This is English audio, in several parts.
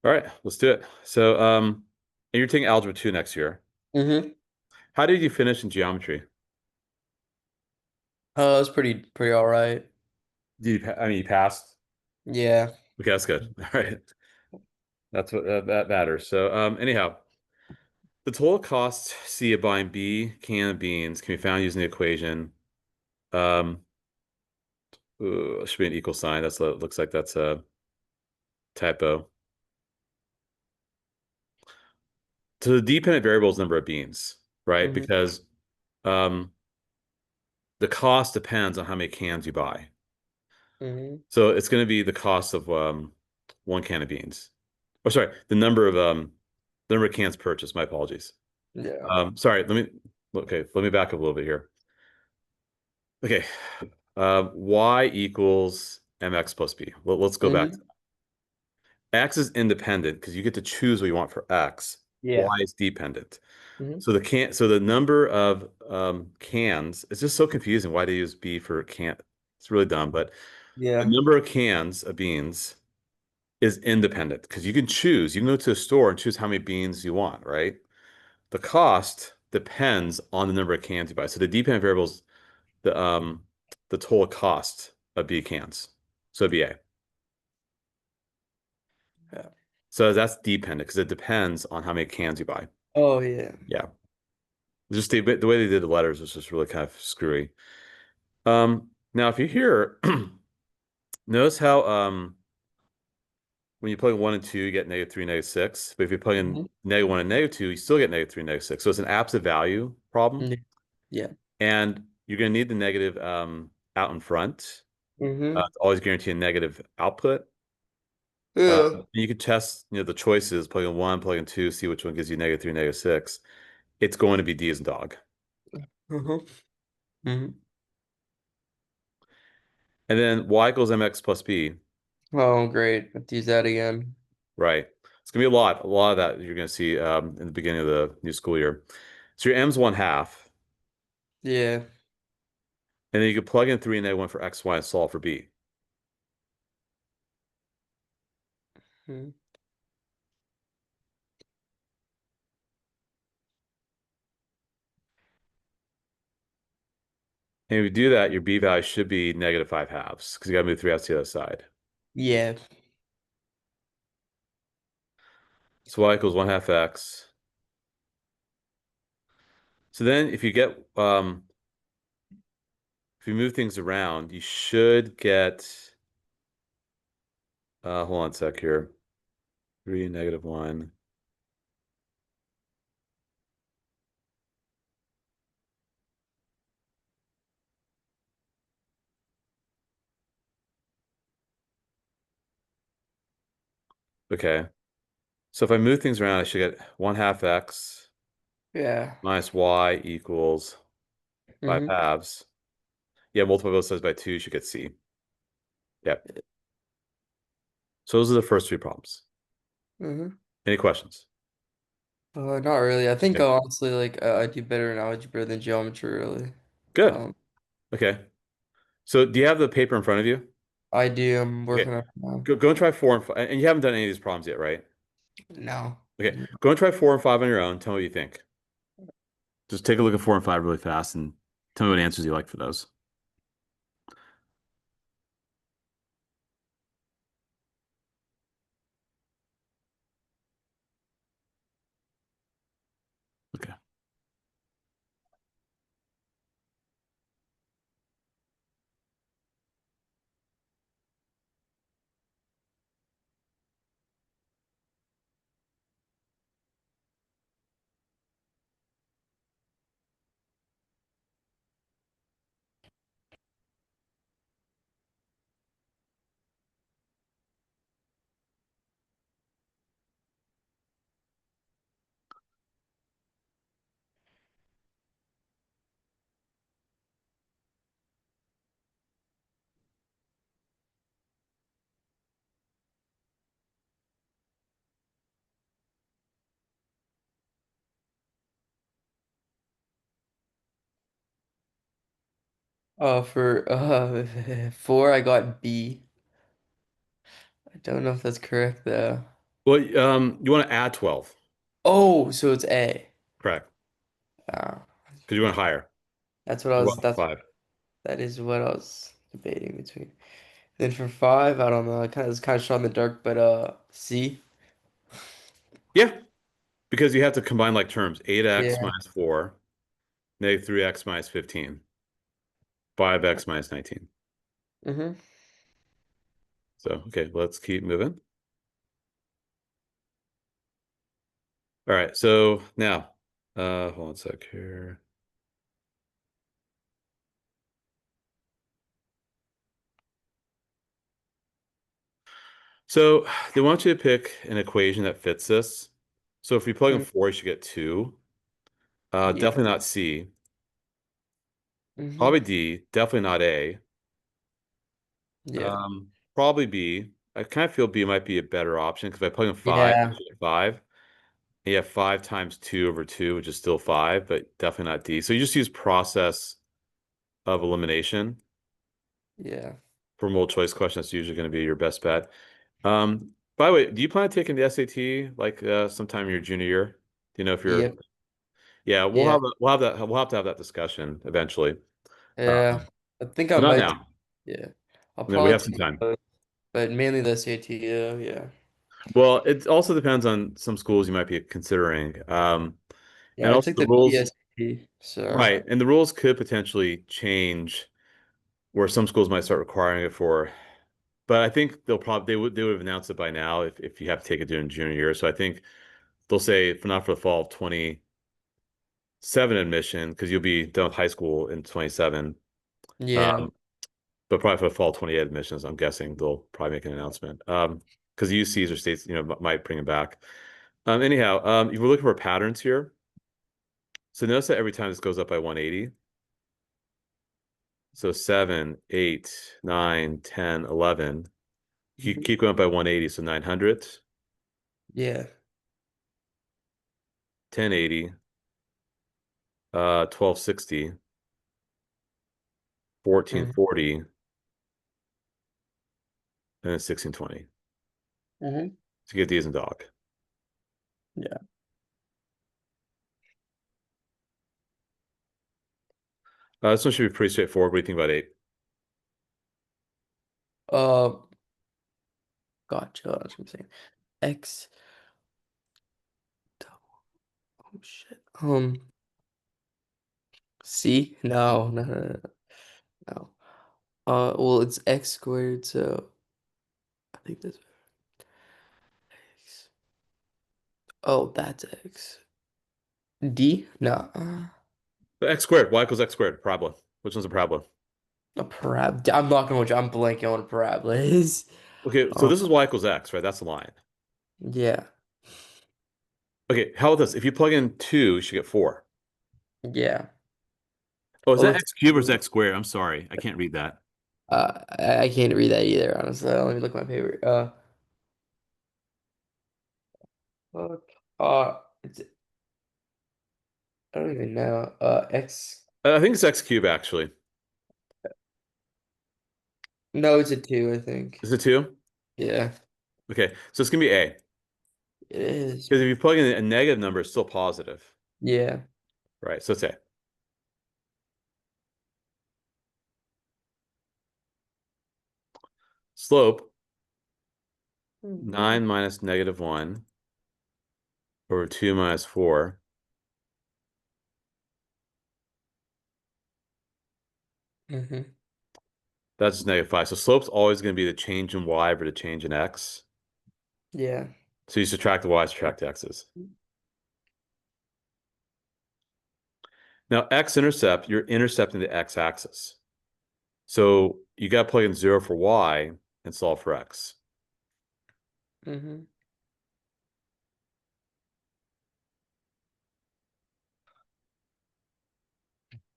All right, let's do it. And you're taking Algebra 2 next year. Mm-hmm. How did you finish in geometry? Oh, it's pretty all right. I mean, you passed. Yeah. Okay, that's good. All right, that's what that matters. Anyhow, the total cost C of buying B can of beans can be found using the equation. Um, it should be an equal sign. Looks like that's a typo. So the dependent variable is number of beans, right? Mm-hmm. Because um, the cost depends on how many cans you buy. Mm-hmm. So it's going to be the cost of one can of beans. Or sorry, the number of cans purchased. My apologies. Yeah. Sorry, let me back up a little bit here. Okay. Y equals mx plus b. Let's go back. Mm-hmm. X is independent because you get to choose what you want for X. Y Yeah. is dependent. Mm-hmm. So the number of cans, it's just so confusing why they use B for can. It's really dumb, but the Yeah. number of cans of beans is independent because you can choose. You can go to a store and choose how many beans you want, right? The cost depends on the number of cans you buy. So the dependent variable is the total cost of B cans. So BA. Yeah. So that's dependent because it depends on how many cans you buy. Oh yeah. Yeah. Just the way they did the letters was just really kind of screwy. Now if you hear notice how when you plug in one and two, you get -3, -6. But if you plug in Mm-hmm. -1 and -2, you still get -3, -6. So it's an absolute value problem. Yeah. And you're going to need the negative out in front. Mm-hmm. To always guarantee a negative output. Yeah. You could test, the choices, plug in one, plug in two, see which one gives you -3, -6. It's going to be D as in dog. Uh-huh. Mm-hmm. And then Y equals mx plus b, Oh, great. Let's use that again. right? It's going to be a lot of that you're going to see in the beginning of the new school year. So your m's 1/2, Yeah. and then you could plug in 3 and -1 for x, y, and solve for b. Mm-hmm. And if you do that, your b value should be -5/2 because you got to move 3 out to the other side. Yeah. So y equals 1/2 x. So then if you move things around, you should get hold on a sec here. 3, -1. Okay. So if I move things around, I should get 1/2 x Yeah. minus y equals 5 Mm-hmm. halves. Yeah, multiply both sides by 2, you should get c. Yep. So those are the first three problems. Mm-hmm. Any questions? Not really. I think Okay. honestly, like I do better in algebra than geometry, really. Good. Um, Okay. So do you have the paper in front of you? I do. I'm Okay. working on it now. Go and try 4 and 5. And you haven't done any of these problems yet, right? No. Okay. Go and try 4 and 5 on your own. Tell me what you think. Just take a look at 4 and 5 really fast and tell me what answers you like for those. Okay. For four, I got B. I don't know if that's correct though. Well, you want to add 12. Oh, so it's A. Correct. Ah, Because you want higher. that's what I You was. want That is what I was debating between. Then for five, I don't know. I kind of it's kind of shot in the dark, but C. Yeah, because you have to combine like terms. 8x Yeah. minus 4, negative 3x minus 15, 5x minus 19. Mm-hmm. So, okay, let's keep moving. All right, so now, hold on a sec here. So they want you to pick an equation that fits this. So if you plug in 4, you should get 2. Yeah. Definitely not C. Mm-hmm. Probably D. Definitely not A. Yeah. Probably B. I kind of feel B might be a better option because if I plug in 5, I Yeah. should get 5. And you have 5 times 2 over 2, which is still 5, but definitely not D. So you just use process of elimination Yeah. for multiple choice question. That's usually going to be your best bet. By the way, do you plan on taking the SAT like sometime in your junior year? Do you know if you're? Yep. Yeah, Yeah. we'll have to have that discussion eventually. Yeah. I think I But not might do. now. Yeah. I'll No, we probably have some take time. both, but mainly the SAT. Yeah. Yeah. Well, it also depends on some schools you might be considering. Yeah. And I also took the the rules, PSAT, so right? And the rules could potentially change where some schools might start requiring it for. But I think they would have announced it by now if you have to take it during junior year. So I think they'll say for not for the fall of 27 admission because you'll be done with high school in 27. yeah. Um, but probably for the fall 28 admissions, I'm guessing they'll probably make an announcement. Because UCs or states, might bring it back. Anyhow, if we're looking for patterns here, so notice that every time this goes up by 180. So 7, 8, 9, 10, 11. You Mhm. keep going up by 180, so 900, Yeah. 1080, 1260, Mhm. 1440, and then 1620. Mhm. To get these in dog. Yeah. This one should be pretty straightforward. What do you think about 8? Uh, gotcha. That's what I'm saying. X. Oh shit. C? No, no, no, no, no. Well, it's X squared, so I think that's X. Oh, that's X. D? No. But x squared, y equals x squared, parabola. Which one's a parabola? A I'm not gonna. I'm blanking on what a parabola is. Okay, so Um, this is y equals x, right? That's the line. yeah, Okay, how about this? If you plug in 2, you should get 4. yeah. Oh, is Well, that let's x cubed or is see. that x squared? I'm sorry. I can't read that. I can't read that either, honestly. Let me look at my paper. Fuck. It's I don't even know. X. I think it's x cubed, actually. No, it's a two, I think. Is it 2? Yeah, Okay, so it's going to be a. it is. Because if you plug in a negative number, it's still positive. Yeah. Right, so it's a. Slope, Mm-hmm. 9 minus negative 1 over 2 minus 4. Mm-hmm. That's just negative 5. So slope's always going to be the change in y over the change in x. Yeah. So you subtract the y, subtract the x's. Now, x-intercept, you're intercepting the x-axis. So you got to plug in 0 for y and solve for x. Mm-hmm.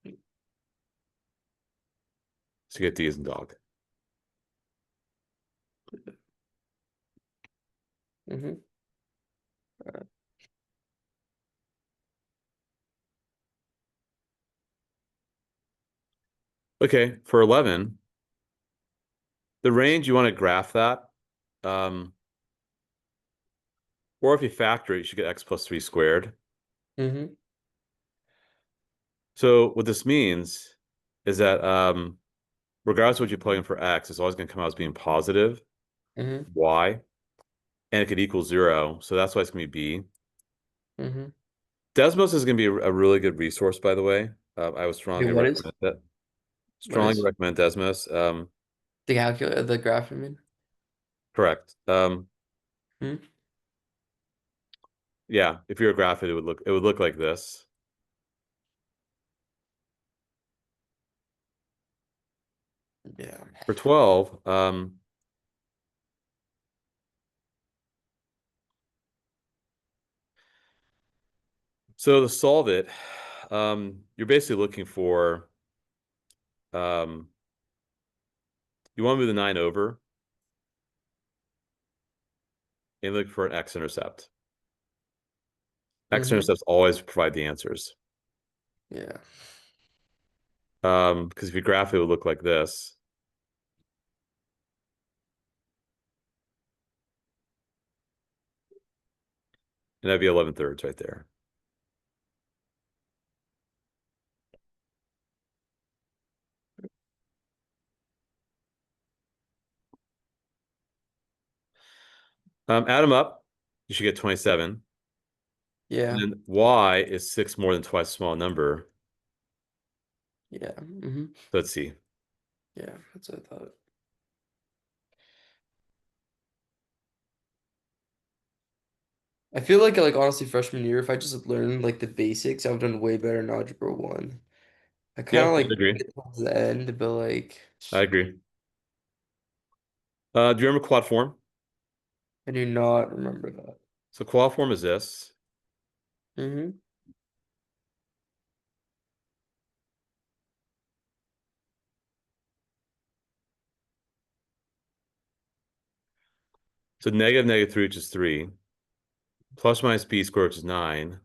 So you get d as in dog. Mm-hmm. Okay, for 11, the range, you want to graph that. Um, Or if you factor it, you should get x plus 3 squared. Mm-hmm. So what this means is that regardless of what you plug in for x, it's always going to come out as being positive Mm-hmm. y, and it could equal 0. So that's why it's going to be b. Mm-hmm. Desmos is going to be a really good resource, by the way. I would Okay, strongly what is? recommend that. What Strongly is recommend Desmos. the calculator, the graph, I mean? Correct. Hmm? Yeah, if you're a graph it would look like this. Yeah. For 12, so to solve it, you're basically looking for um, you want to move the 9 over and look for an x-intercept. Mm-hmm. X-intercepts always provide the answers. Yeah. Because if you graph it, it would look like this. And that'd be 11/3 right there. Add them up. You should get 27. And Yeah. then y is 6 more than twice a small number. Yeah. Mm-hmm. Let's see. Yeah. That's what I thought. I feel like honestly freshman year, if I just learned like the basics, I would have done way better in algebra one. I kind Yeah, of I like agree. it towards the end, but like I agree. Do you remember quad form? I do not remember that. So quad form is this. Mm-hmm. So -3, which is 3, plus minus b squared, which is 9,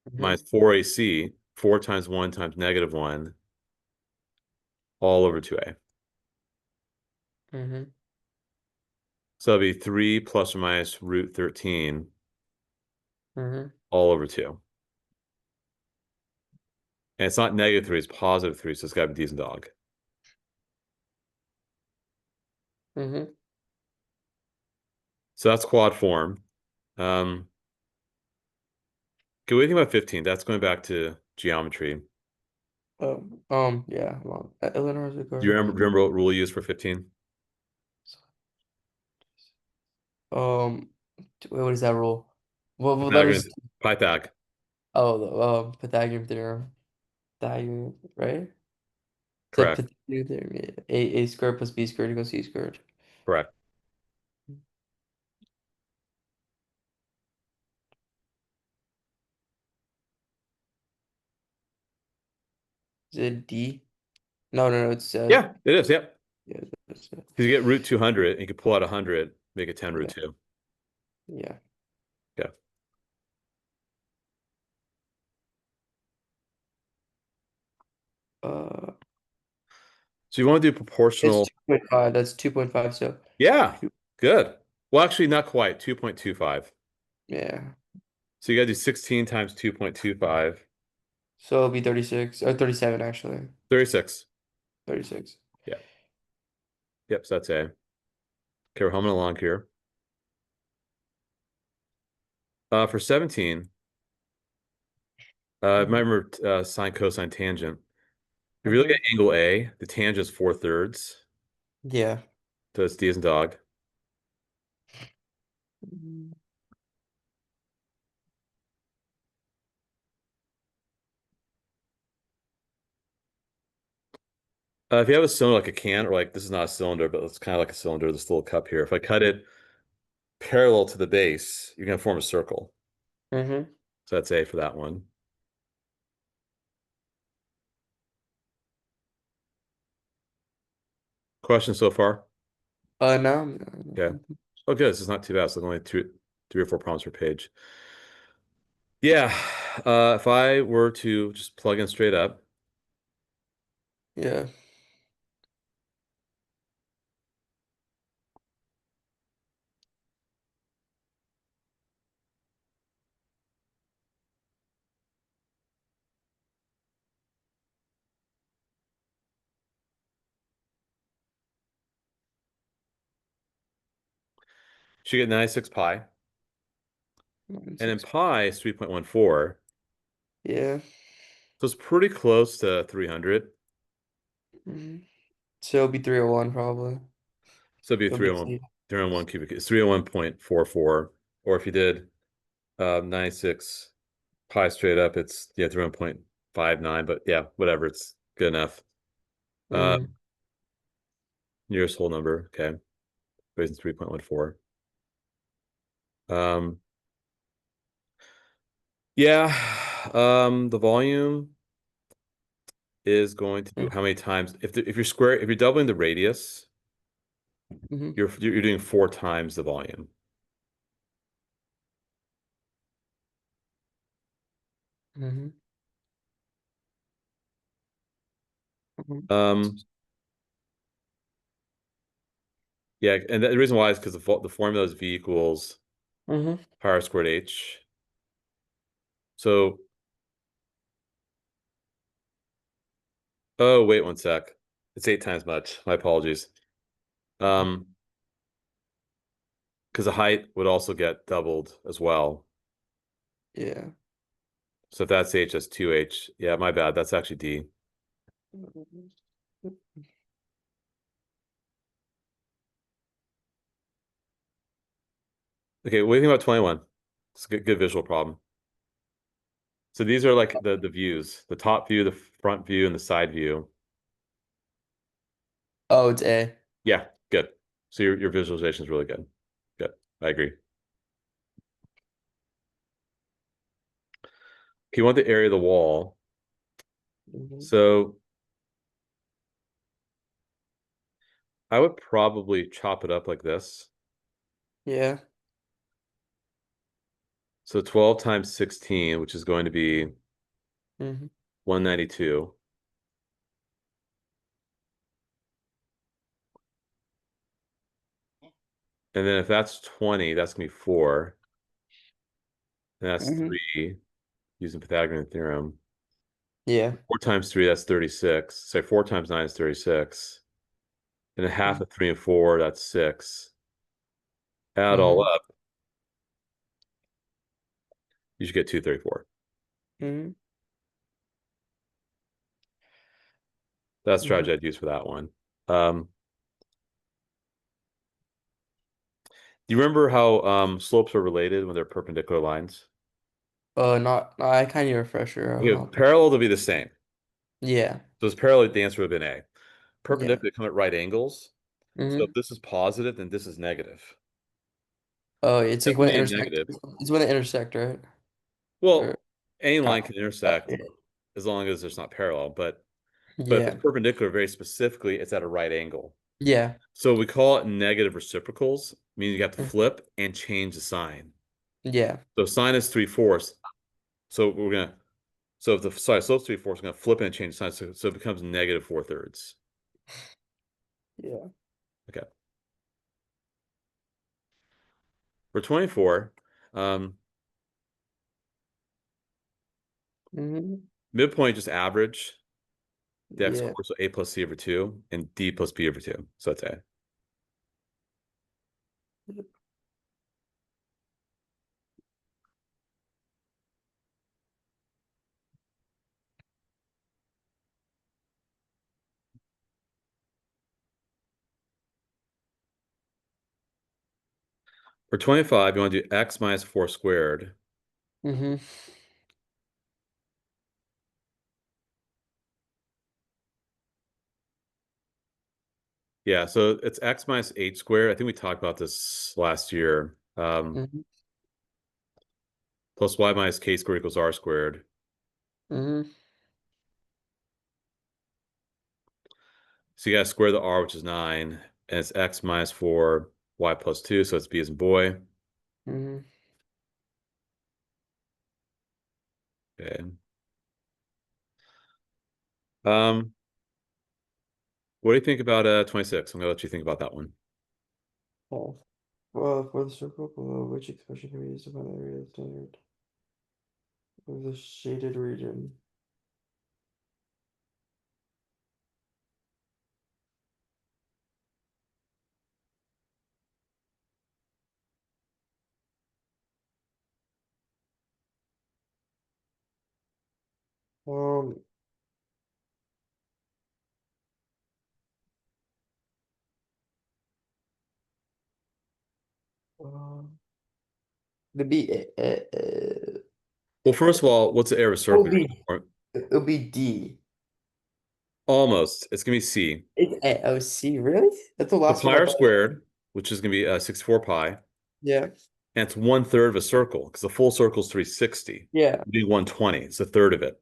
Mm-hmm. minus 4ac, 4 times 1 times -1, all over 2a. Mm-hmm. So it'll be 3 plus or minus root 13, Mm-hmm. all over 2. And it's not -3, it's +3, so it's got to be decent dog. Mm-hmm. So that's quad form. Um, Can we think about 15? That's going back to geometry. Yeah. Well, Eleanor's a Do you girl. remember what rule you used for 15? Um, wait, what is that rule? What Pythagorean, letters? Pythag, Oh, the Pythagorean theorem. Pythagorean, right? The correct, Pythagorean theorem. Yeah. A squared plus b squared equals c squared. correct. Is it D? No, no, no. It's Yeah, it is. Yep. yeah, Because you get root 200, and you can pull out 100, make it 10 root yeah, 2. yeah. Yeah. Uh, So you want to do it's proportional. 2.5. That's 2.5. So Yeah, two, good. Well, actually, not quite. 2.25. yeah. So you got to do 16 times 2.25. So it'll be 36 or 37 actually. 36. 36. Yeah. Yep. So that's A. Okay, we're humming along here. For 17, you might Mhm. remember sine, cosine, tangent. If you look at Mhm. angle A, the tangent is 4/3. Yeah. So it's D as in dog. Mhm. If you have a cylinder like a can, or like this is not a cylinder, but it's kind of like a cylinder, this little cup here. If I cut it parallel to the base, you're going to form a circle. Mhm. So that's A for that one. Question so far? No. Okay. Oh, good. This is not too bad. It's like only 3 or 4 problems per page. Yeah. If I were to just plug in straight up, Yeah. should get 96 pi. Nine, And then six. pi is 3.14. Yeah. So it's pretty close to 300. Hmm. So it'll be 301 probably. So it'd be It'll be 301, C. 301 cubic. It's 301.44. Or if you did 96 pi straight up, it's yeah, 301.59. But yeah, whatever. It's good enough. Mm-hmm. Nearest whole number. Okay. Equation 3.14. Um, yeah. The volume is going to do how many times if you're if you're doubling the radius, Mm-hmm. you're doing 4 times the volume. Mm-hmm. Mm-hmm. Um, yeah, and the reason why is because the formula is V equals Mm-hmm. pi r squared h. So, oh, wait 1 sec. It's 8 times much. My apologies. Um, because the height would also get doubled as well. Yeah. So if that's h, that's 2h. Yeah, my bad. That's actually d. Okay, what do you think about 21? It's a good visual problem. So these are like the views, the top view, the front view, and the side view. Oh, it's A. Yeah, good. So your visualization is really good. Good. I agree. Okay, you want the area of the wall. Mm-hmm. So I would probably chop it up like this. Yeah. So 12 times 16, which is going to be Mm-hmm. 192. And then if that's 20, that's going to be 4. And that's Mm-hmm. 3 using Pythagorean theorem. Yeah. 4 times 3, that's 36. So 4 times 9 is 36. And a half of 3 and 4, that's 6. Add all Mm-hmm. up, you should get 234. Mm-hmm. That's the Mm-hmm. strategy I'd use for that one. Um, do you remember how slopes are related when they're perpendicular lines? Not, I kind of refresher. Okay, parallel to be the same. Yeah. So it's parallel, the answer would have been A. Yeah. Perpendicular come at right angles. So Mm-hmm. if this is positive, then this is negative. Oh, it's like when it Definitely a intersect. negative. It's when it intersect, right? Or Well, any line kind can of. intersect as long as it's not parallel, but if it's Yeah. perpendicular, very specifically, it's at a right angle. Yeah. So we call it negative reciprocals, meaning you have to Mhm. flip and change the sign. Yeah. So sine is 3/4. So we're gonna so if the sorry, slope's 3/4, we're gonna flip it and change the sign. So it becomes negative 4/3. Yeah. Okay. For 24, um, Hmm. midpoint just average the x Yeah. squared, so a plus c over 2, and d plus b over 2. So that's a. For 25, you want to do x minus 4 squared. Hmm. Yeah, so it's x minus 8 squared. I think we talked about this last year. Hmm. Plus y minus k squared equals r squared. Hmm. So you got to square the r, which is 9, and it's x minus 4, y plus 2, so it's b as in boy. Hmm. Okay. Um, what do you think about 26? I'm gonna let you think about that one. Oh. Well, for the circle below, which expression can be used to find the area of the standard of the shaded region? Um, uh, the B. Well, first of all, what's the area of a It'll circle? be Or- it'll be D. Almost. It's gonna be C. It's A. Oh, C. Really? That's the So last one pi I r thought. squared, which is gonna be 64 pi, Yeah. and it's 1/3 of a circle because the full circle is 360. Yeah. It'd be 120. It's a third of it.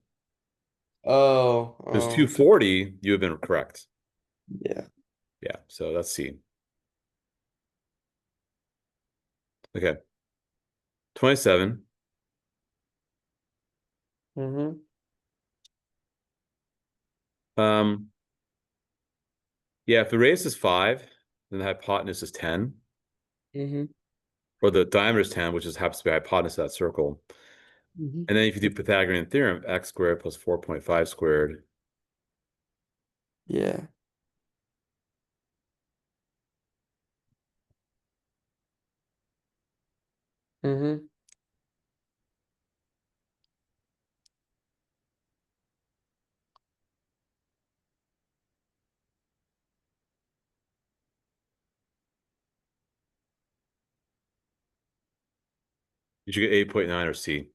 Oh. If it's 240, you have been correct. Yeah. Yeah, so that's C. Okay. 27. Mm-hmm. Um, yeah, if the radius is 5, then the hypotenuse is 10, Mm-hmm. or the diameter is 10, which is happens to be the hypotenuse of that circle. Mm-hmm. And then if you do Pythagorean theorem, x squared plus 4.5 squared. Yeah. Mm-hmm. You should get 8.9 or C.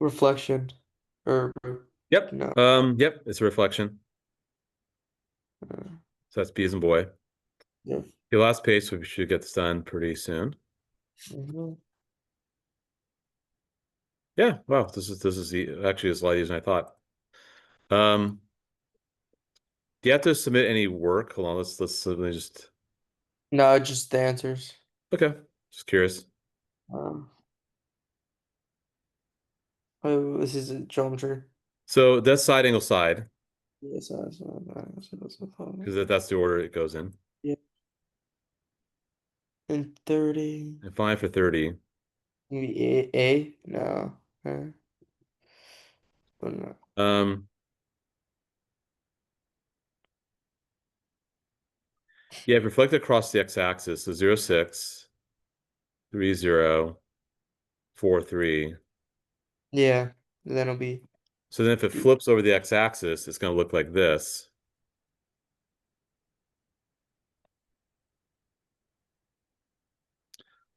Reflection. Or Yep. no. Yep, it's a reflection. Uh, So that's B as in boy. yeah. Your last page, so we should get this done pretty soon. Mm-hmm. Yeah, wow, actually it's a lot easier than I thought. Um, do you have to submit any work? Hold on, let me just No, just the answers. okay. Just curious. Um, oh, this is geometry. So that's side angle side, Yes, that's what I thought. because that's the order it goes in. Yeah. And 30. And fine for 30. Maybe A? No. But no. Um, yeah, if reflected across the x-axis, so 0, 6, 3, 0, 4, 3. Yeah. Then it'll be So then if it flips over the x-axis, it's going to look like this.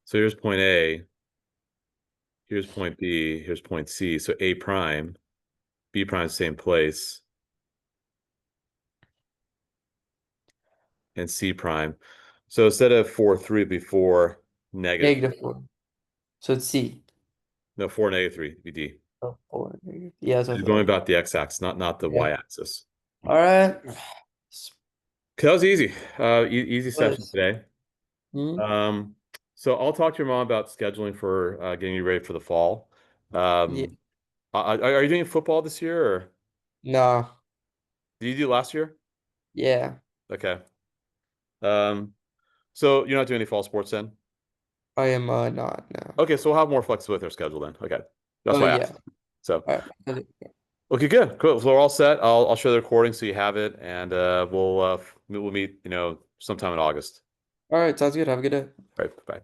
So here's point A, here's point B, here's point C. So A prime, B prime, same place, and C prime. So instead of 4, 3 before negative, -4. So it's C. no, 4, -3, it'd be D. Oh, 4. Yeah, that's what You're I going thought. about the x-axis, not the Yeah. y-axis. All right. Okay, that was easy. Easy session Yes. today. Hmm. Um, so I'll talk to your mom about scheduling for getting you ready for the fall. Yeah. Um, are you doing football this year, or No. did you do last year? Yeah. Okay. Um, so you're not doing any fall sports then? I am not now. Okay, so we'll have more flexibility with our schedule then. Okay. That's Oh why I yeah. asked. So, All right. okay, good. Cool. So we're all set. I'll share the recording so you have it, and we'll meet, sometime in August. All right. Sounds good. Have a good day. All right, bye.